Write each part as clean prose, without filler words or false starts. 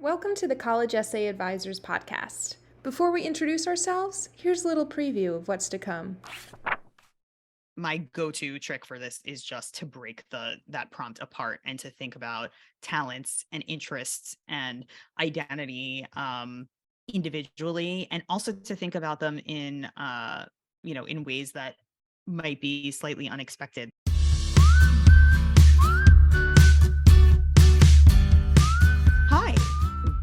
Welcome to the College Essay Advisors podcast. Before we introduce ourselves, here's a little preview of what's to come. My go-to trick for this is just to break that prompt apart and to think about talents and interests and identity individually, and also to think about them in in ways that might be slightly unexpected. Hi,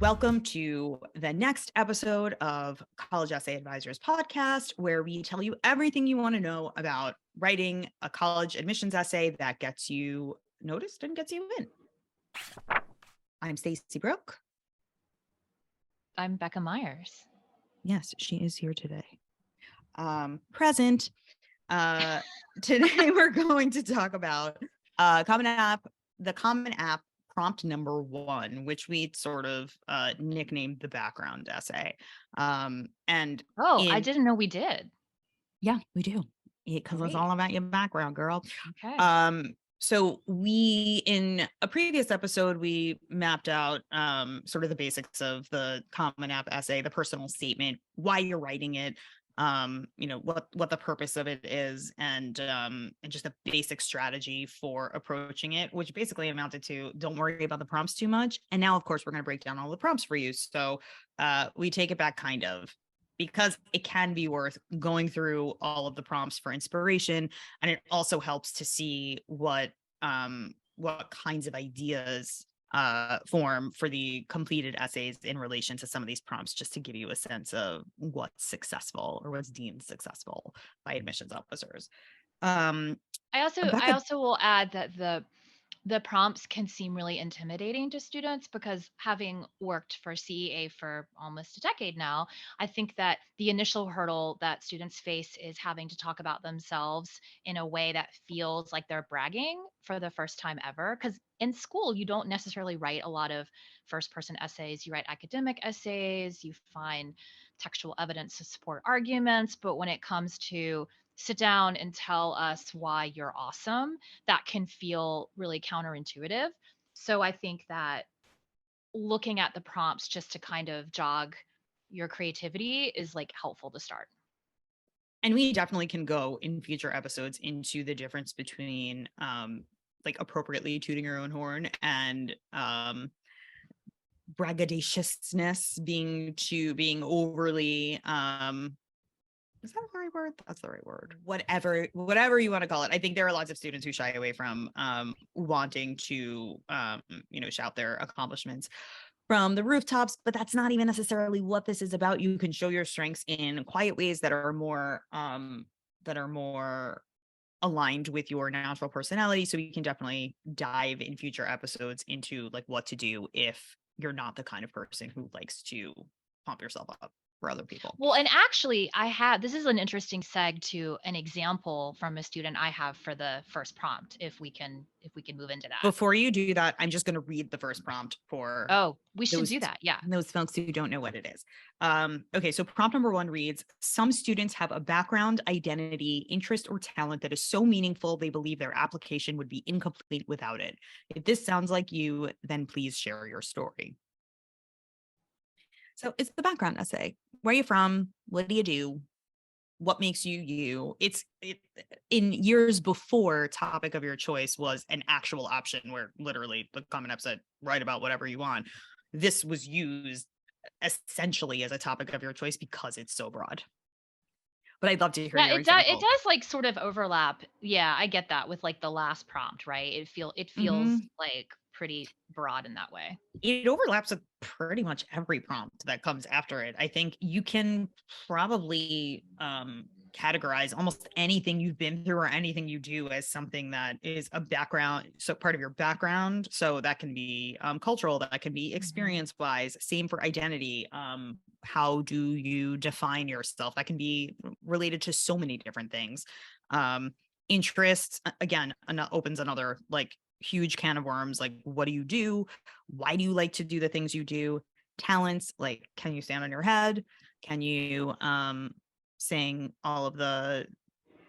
welcome to the next episode of College Essay Advisors podcast, where we tell you everything you want to know about writing a college admissions essay that gets you noticed and gets you in. I'm Stacey Brooke. I'm Becca Myers. Yes, she is here today. Present. Today we're going to talk about the Common App prompt number 1, which we sort of nicknamed the background essay. I didn't know we did. Yeah, we do, because it's all about your background, girl. Okay. So we, in a previous episode, we mapped out sort of the basics of the Common App essay, the personal statement, why you're writing it, what the purpose of it is, and just a basic strategy for approaching it, which basically amounted to don't worry about the prompts too much. And now, of course, we're going to break down all the prompts for you. So we take it back kind of, because it can be worth going through all of the prompts for inspiration. And it also helps to see what kinds of ideas form for the completed essays in relation to some of these prompts, just to give you a sense of what's successful or what's deemed successful by admissions officers. I also will add that the prompts can seem really intimidating to students, because having worked for CEA for almost a decade now, I think that the initial hurdle that students face is having to talk about themselves in a way that feels like they're bragging for the first time ever. Because in school, you don't necessarily write a lot of first person essays. You write academic essays, you find textual evidence to support arguments. But when it comes to sit down and tell us why you're awesome, that can feel really counterintuitive. So I think that looking at the prompts just to kind of jog your creativity is like helpful to start. And we definitely can go in future episodes into the difference between like appropriately tooting your own horn and braggadociousness being overly is that the right word? That's the right word. Whatever you want to call it. I think there are lots of students who shy away from wanting to shout their accomplishments from the rooftops, but that's not even necessarily what this is about. You can show your strengths in quiet ways that are more aligned with your natural personality. So we can definitely dive in future episodes into like what to do if you're not the kind of person who likes to pump yourself up for other people. Well, and actually this is an interesting seg to an example from a student I have for the first prompt, if we can move into that. Before you do that, I'm just going to read the first prompt for we should do that. Yeah. Those folks who don't know what it is. Okay, so prompt number 1 reads, some students have a background, identity, interest, or talent that is so meaningful they believe their application would be incomplete without it. If this sounds like you, then please share your story. So it's the background essay. Where are you from? What do you do? What makes you you? In years before topic of your choice was an actual option where literally the Common App said, write about whatever you want. This was used essentially as a topic of your choice because it's so broad. But I'd love to hear your example. It does like sort of overlap. Yeah, I get that with like the last prompt, right? It feels like pretty broad in that way. It overlaps with pretty much every prompt that comes after it. I think you can probably categorize almost anything you've been through or anything you do as something that is a background, so part of your background. So that can be cultural, that can be experience wise. Same for identity. How do you define yourself? That can be related to so many different things. Interests, again, opens another like huge can of worms. Like, what do you do? Why do you like to do the things you do? Talents, like, can you stand on your head? Can you sing all of the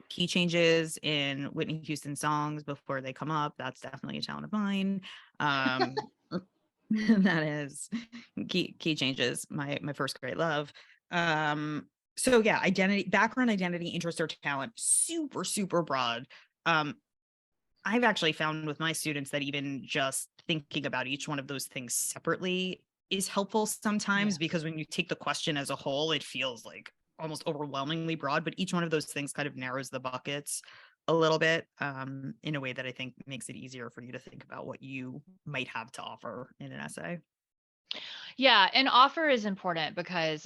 key changes in Whitney Houston songs before they come up? That's definitely a talent of mine. That is, key changes, my first great love. So yeah, background, identity, interest, or talent, super, super broad. I've actually found with my students that even just thinking about each one of those things separately is helpful sometimes, Yes. because when you take the question as a whole, it feels like almost overwhelmingly broad, but each one of those things kind of narrows the buckets a little bit, in a way that I think makes it easier for you to think about what you might have to offer in an essay. Yeah, and offer is important because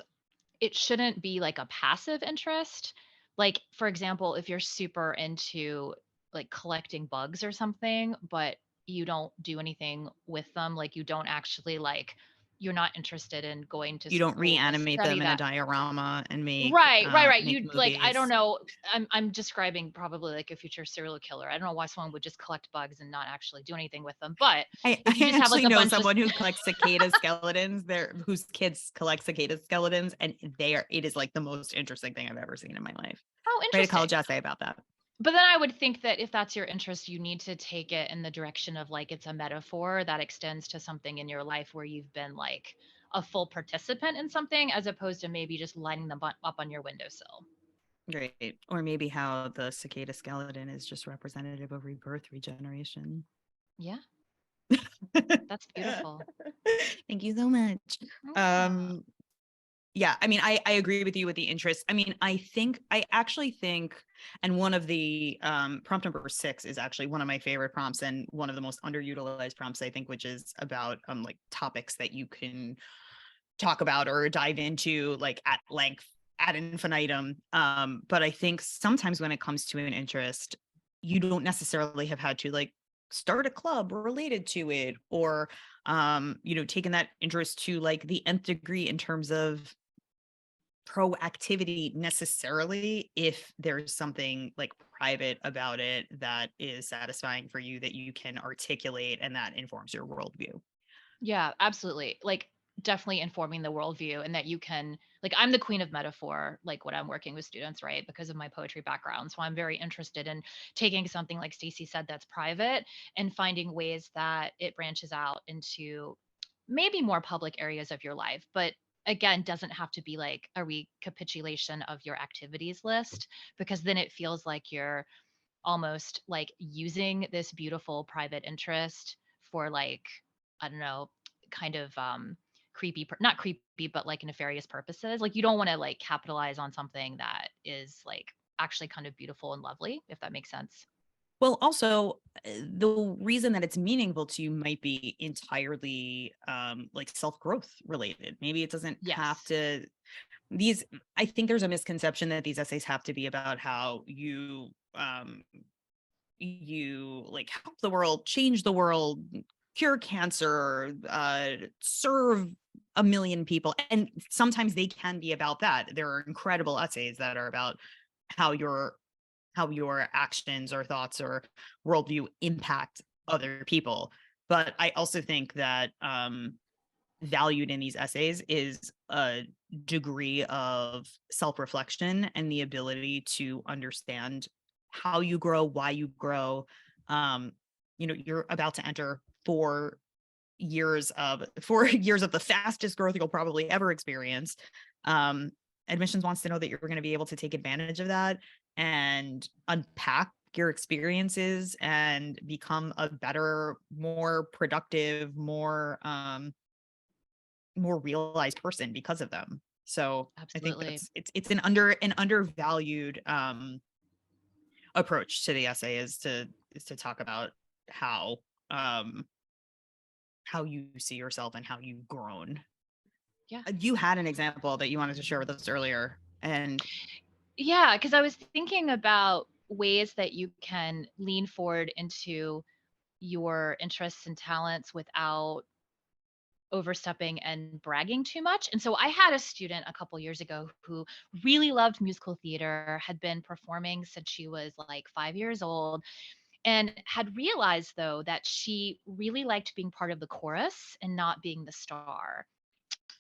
it shouldn't be like a passive interest. Like, for example, if you're super into like collecting bugs or something, but you don't do anything with them, like you don't actually like, you're not interested in going to You don't school to reanimate study them in a that. diorama and Right, right, right. make You like, I don't movies. know. I'm describing probably like a future serial killer. I don't know why someone would just collect bugs and not actually do anything with them. But if you I just have like actually a know bunch of someone who collects cicada skeletons there, whose kids collect cicada skeletons, and it is like the most interesting thing I've ever seen in my life. oh, Write a interesting. college essay about that. But then I would think that if that's your interest, you need to take it in the direction of like it's a metaphor that extends to something in your life where you've been like a full participant in something as opposed to maybe just lining them up on your windowsill. Great. Or maybe how the cicada skeleton is just representative of rebirth, regeneration. Yeah, that's beautiful. Thank you so much. Yeah. Yeah, I mean, I agree with you with the interest. I mean, I actually think, and one of the prompt number 6 is actually one of my favorite prompts and one of the most underutilized prompts, I think, which is about like topics that you can talk about or dive into like at length ad infinitum. But I think sometimes when it comes to an interest, you don't necessarily have had to like start a club related to it, or taking that interest to like the nth degree in terms of proactivity necessarily, if there's something like private about it that is satisfying for you that you can articulate and that informs your worldview. Yeah, absolutely. Like definitely informing the worldview and that you can like I'm the queen of metaphor, like when I'm working with students, right? Because of my poetry background. So I'm very interested in taking something like Stacey said that's private and finding ways that it branches out into maybe more public areas of your life. But again, doesn't have to be like a recapitulation of your activities list because then it feels like you're almost like using this beautiful private interest for like I don't know, kind of creepy not creepy but like nefarious purposes. Like you don't want to like capitalize on something that is like actually kind of beautiful and lovely, if that makes sense. Well, also, the reason that it's meaningful to you might be entirely like self-growth related. Maybe it doesn't have Yes. to these I think there's a misconception that these essays have to be about how you like help the world, change the world, cure cancer, serve a million people. And sometimes they can be about that. There are incredible essays that are about how your actions or thoughts or worldview impact other people. But I also think that valued in these essays is a degree of self-reflection and the ability to understand how you grow, why you grow. You're about to enter 4 years of the fastest growth you'll probably ever experience. um, Admissions wants to know that you're going to be able to take advantage of that and unpack your experiences and become a better, more productive, more realized person because of them. So I think Absolutely. it's an undervalued approach to the essay, is to talk about how um how you see yourself and how you've grown. Yeah. You had an example that you wanted to share with us earlier, and Yeah, because I was thinking about ways that you can lean forward into your interests and talents without overstepping and bragging too much. And so I had a student a couple years ago who really loved musical theater, had been performing since she was like 5 years old, and had realized though that she really liked being part of the chorus and not being the star.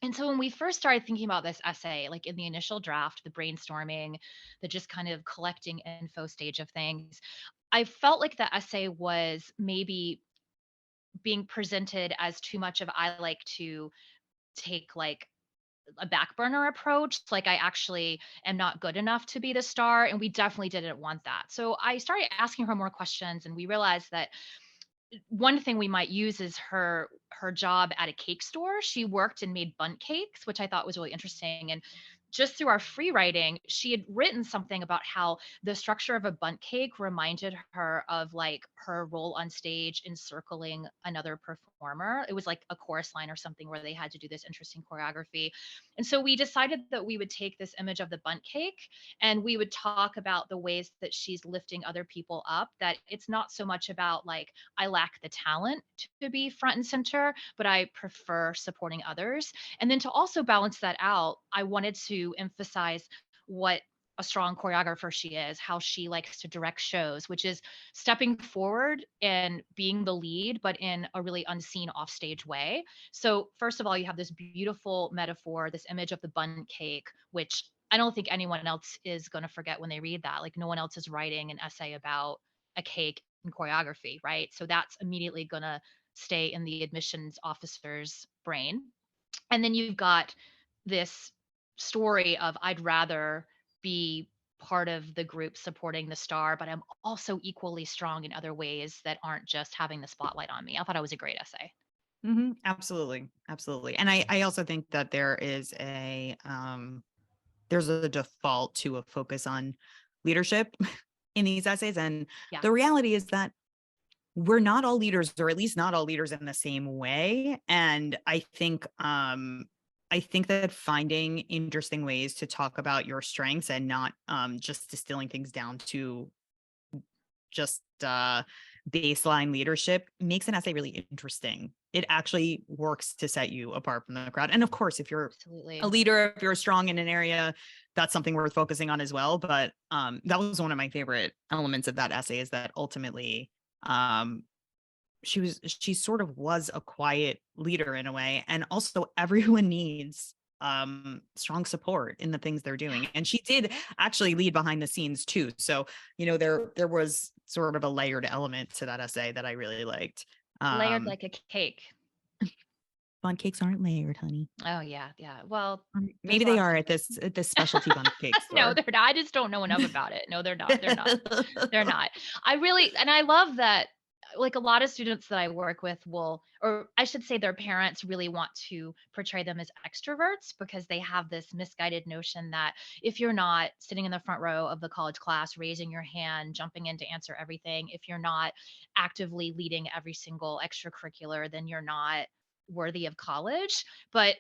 And so when we first started thinking about this essay, like in the initial draft, the brainstorming, the just kind of collecting info stage of things, I felt like the essay was maybe being presented as too much of I like to take like a back burner approach. Like I actually am not good enough to be the star. And we definitely didn't want that. So I started asking her more questions, and we realized that one thing we might use is her job at a cake store. She worked and made bundt cakes, which I thought was really interesting. And just through our free writing, she had written something about how the structure of a bundt cake reminded her of like her role on stage encircling another performer. It was like a chorus line or something where they had to do this interesting choreography. And so we decided that we would take this image of the bundt cake and we would talk about the ways that she's lifting other people up, that it's not so much about like I lack the talent to be front and center, but I prefer supporting others. And then to also balance that out, I wanted to emphasize what a strong choreographer she is, how she likes to direct shows, which is stepping forward and being the lead, but in a really unseen offstage way. So, first of all, you have this beautiful metaphor, this image of the bundt cake, which I don't think anyone else is going to forget when they read that. Like, no one else is writing an essay about a cake and choreography, right? So, that's immediately going to stay in the admissions officer's brain. And then you've got this story of I'd rather be part of the group supporting the star, but I'm also equally strong in other ways that aren't just having the spotlight on me. I thought it was a great essay. Absolutely. Absolutely. And I also think that there's a default to a focus on leadership in these essays. And Yeah. the reality is that we're not all leaders, or at least not all leaders in the same way. And I think that finding interesting ways to talk about your strengths and not just distilling things down to just baseline leadership makes an essay really interesting. It actually works to set you apart from the crowd. And of course, if you're Absolutely. a leader, if you're strong in an area, that's something worth focusing on as well. But that was one of my favorite elements of that essay, is that ultimately she sort of was a quiet leader in a way. And also everyone needs strong support in the things they're doing. And she did actually lead behind the scenes too. So, there was sort of a layered element to that essay that I really liked. Layered like a cake. Bundt cakes aren't layered, honey. Oh yeah, yeah. Well, Maybe they are at this specialty bundt cake store. no, they're not. I just don't know enough about it. No, they're not. They're not. They're not. I love that, like a lot of students that I work with will, or I should say their parents really want to portray them as extroverts because they have this misguided notion that if you're not sitting in the front row of the college class, raising your hand, jumping in to answer everything, if you're not actively leading every single extracurricular, then you're not worthy of college. But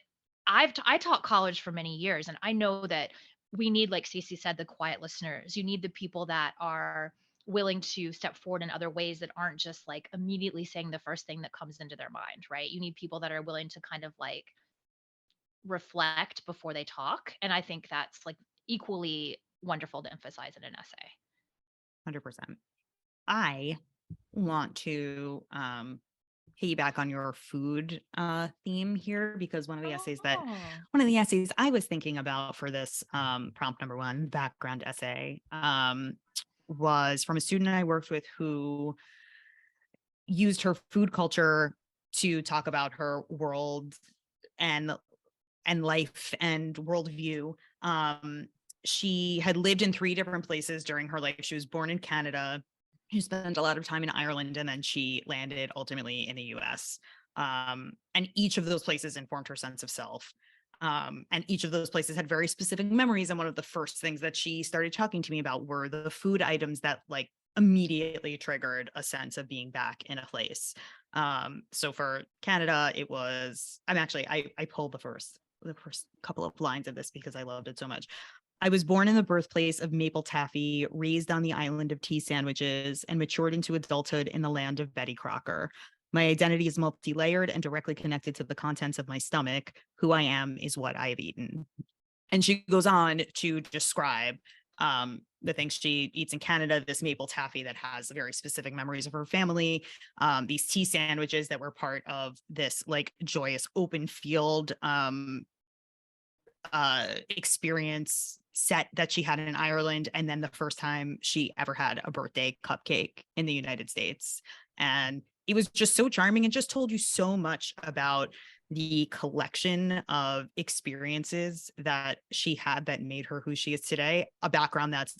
I taught college for many years, and I know that we need, like Stacey said, the quiet listeners. You need the people that are willing to step forward in other ways that aren't just like immediately saying the first thing that comes into their mind, right? You need people that are willing to kind of like reflect before they talk. And I think that's like equally wonderful to emphasize in an essay. 100%. I want to piggyback on your food theme here, because one of the essays I was thinking about for this prompt number 1 background essay was from a student I worked with who used her food culture to talk about her world and life and worldview. She had lived in 3 different places during her life. She was born in Canada. She spent a lot of time in Ireland, and then she landed ultimately in the US. And each of those places informed her sense of self. And each of those places had very specific memories. And one of the first things that she started talking to me about were the food items that like immediately triggered a sense of being back in a place. So for Canada, it was, I pulled the first couple of lines of this because I loved it so much. I was born in the birthplace of maple taffy, raised on the island of tea sandwiches, and matured into adulthood in the land of Betty Crocker. My identity is multi-layered and directly connected to the contents of my stomach. Who I am is what I have eaten. And she goes on to describe the things she eats in Canada, this maple taffy that has very specific memories of her family, these tea sandwiches that were part of this like joyous open field experience set that she had in Ireland, and then the first time she ever had a birthday cupcake in the United States. And it was just so charming and just told you so much about the collection of experiences that she had that made her who she is today, a background that's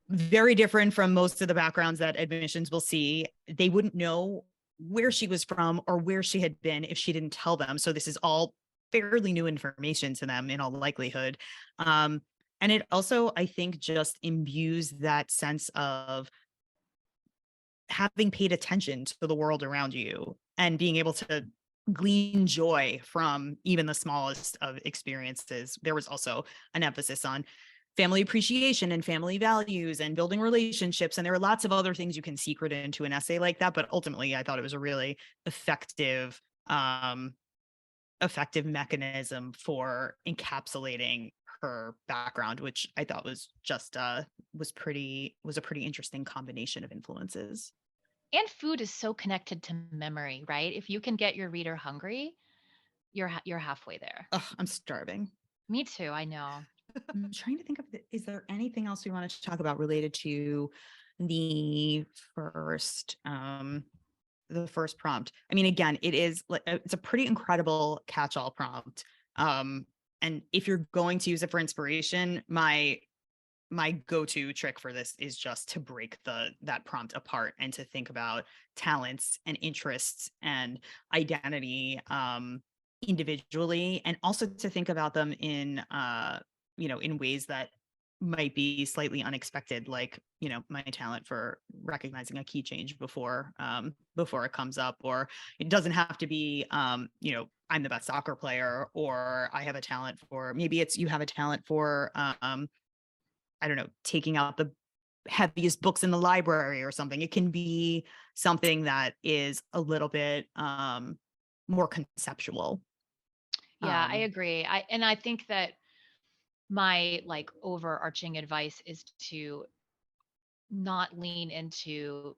very different from most of the backgrounds that admissions will see. They wouldn't know where she was from or where she had been if she didn't tell them. So this is all fairly new information to them in all likelihood. And it also, I think, just imbues that sense of having paid attention to the world around you and being able to glean joy from even the smallest of experiences. There was also an emphasis on family appreciation and family values and building relationships. And there are lots of other things you can secret into an essay like that. But ultimately, I thought it was a really effective mechanism for encapsulating her background, which I thought was just was a pretty interesting combination of influences. And food is so connected to memory, right? If you can get your reader hungry, you're halfway there. Ugh, I'm starving. Me too, I know. I'm trying to think of, is there anything else we wanted to talk about related to the first prompt? I mean, again, it's a pretty incredible catch-all prompt. And if you're going to use it for inspiration, my go-to trick for this is just to break that prompt apart and to think about talents and interests and identity individually, and also to think about them in in ways that might be slightly unexpected, like my talent for recognizing a key change before it comes up. Or it doesn't have to be I'm the best soccer player, or I have a talent for, maybe it's you have a talent for I don't know, taking out the heaviest books in the library or something. It can be something that is a little bit more conceptual. Yeah, I agree. I think that my like overarching advice is to not lean into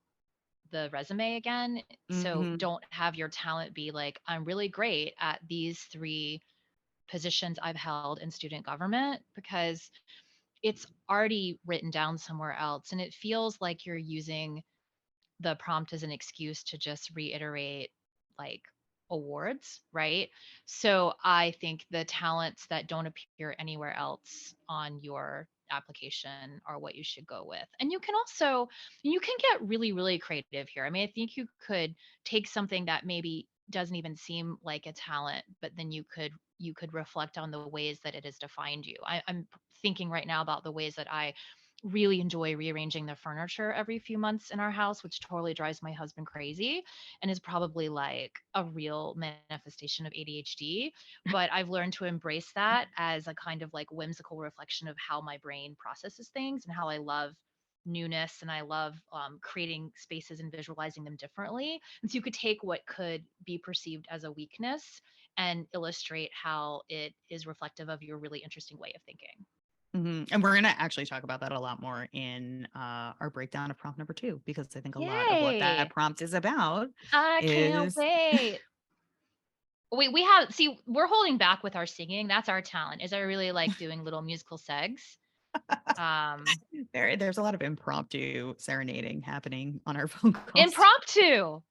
the resume again. So Mhm. don't have your talent be like, I'm really great at these 3 positions I've held in student government, because it's already written down somewhere else. And it feels like you're using the prompt as an excuse to just reiterate like awards, right? So I think the talents that don't appear anywhere else on your application are what you should go with. And you can get really, really creative here. I mean, I think you could take something that maybe doesn't even seem like a talent, but then you could reflect on the ways that it has defined you. I'm thinking right now about the ways that I really enjoy rearranging the furniture every few months in our house, which totally drives my husband crazy and is probably like a real manifestation of ADHD. But I've learned to embrace that as a kind of like whimsical reflection of how my brain processes things and how I love newness, and I love creating spaces and visualizing them differently. And so you could take what could be perceived as a weakness and illustrate how it is reflective of your really interesting way of thinking. And we're going to actually talk about that a lot more in our breakdown of prompt number 2, because I think a lot of what that Yay! prompt is about I can't is wait. Wait, we have, see, we're holding back with our singing. That's our talent. Is I really like doing little musical segs. Um, there's a lot of impromptu serenading happening on our phone calls. impromptu.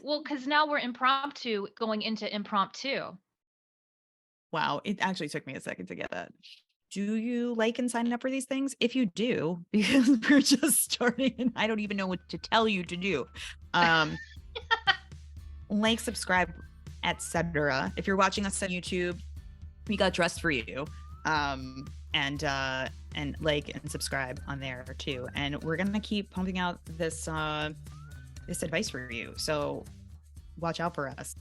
Well, because now we're impromptu going into impromptu. Wow, it actually took me a second to get that. Do you like and sign up for these things? If you do, because we're just starting and I don't even know what to tell you to do. Like, subscribe, etc. If you're watching us on YouTube, we got dressed for you. And like and subscribe on there too. And we're gonna keep pumping out this advice for you. So watch out for us.